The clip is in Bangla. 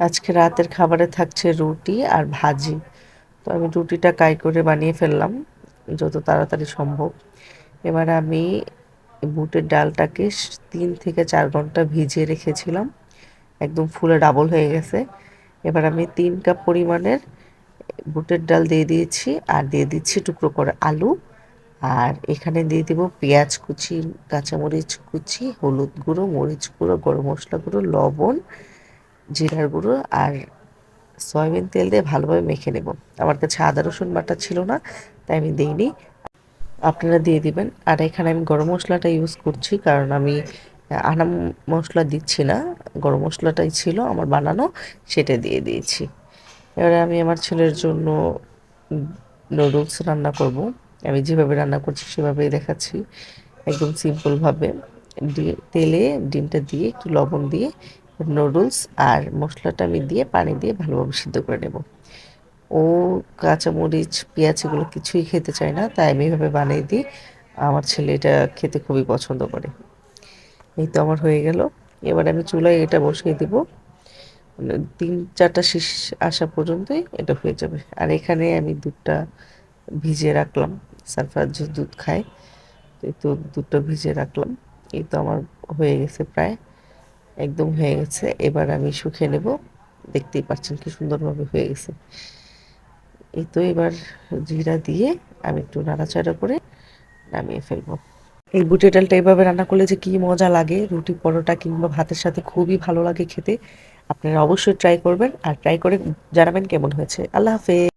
আজকে রাতের খাবারে থাকছে রুটি আর ভাজি। তো আমি রুটিটা কাই করে বানিয়ে ফেললাম যত তাড়াতাড়ি সম্ভব। এবার আমি বুটের ডালটাকে 3 থেকে 4 ঘন্টা ভিজিয়ে রেখেছিলাম, একদম ফুলে ডাবল হয়ে গেছে। এবার আমি 3 কাপ পরিমাণের বুটের ডাল দিয়ে দিয়েছি আর দিয়ে দিচ্ছি টুকরো করে আলু। আর এখানে দিয়ে দিব পেঁয়াজ কুচি, কাঁচামরিচ কুচি, হলুদ গুঁড়ো, মরিচ গুঁড়ো, গরম মশলা গুঁড়ো, লবণ, জিরার গুঁড়ো আর সয়াবিন তেল দিয়ে ভালোভাবে মেখে নেব। আমার কাছে আদা রসুন বাটা ছিল না, তাই আমি দিইনি, আপনারা দিয়ে দিবেন। আর এখানে আমি গরম মশলাটা ইউজ করছি, কারণ আমি আনাম মশলা দিচ্ছি না, গরম মশলাটাই ছিল আমার বানানো, সেটা দিয়ে দিয়েছি। এবারে আমি আমার ছেলের জন্য নুডলস রান্না করব। আমি যেভাবে রান্না করছি সেভাবেই দেখাচ্ছি, একদম সিম্পলভাবে। তেলে ডিমটা দিয়ে একটু লবণ দিয়ে নুডলস আর মশলাটা আমি দিয়ে পানি দিয়ে ভালোভাবে সিদ্ধ করে নেব। ও কাঁচামরিচ পেঁয়াজ এগুলো কিছুই খেতে চায় না, তাই আমি এভাবে বানিয়ে দিই। আমার ছেলে এটা খেতে খুবই পছন্দ করে। এই তো আমার হয়ে গেল। এবার আমি চুলায় এটা বসিয়ে দিব, 3-4টা শীষ আসা পর্যন্তই এটা হয়ে যাবে। আর এখানে আমি দুধটা ভিজিয়ে রাখলাম, সারফরাজ যে দুধ খায়, তো এই তো দুধটা ভিজিয়ে রাখলাম। এই তো আমার হয়ে গেছে প্রায়, একদম হয়ে গেছে। এবার আমি শুকিয়ে নেব, দেখতেই পাচ্ছেন কি সুন্দরভাবে হয়ে গেছে। এই তো এবার জিরা দিয়ে আমি একটু নাড়াচাড়া করে নামিয়ে ফেলবো। এই বুটের ডালটা এভাবে রান্না করলে যে কি মজা লাগে, রুটি পরোটা কিংবা ভাতের সাথে খুবই ভালো লাগে খেতে। আপনারা অবশ্যই ট্রাই করবেন আর ট্রাই করে জানাবেন কেমন হয়েছে। আল্লাহ হাফেজ।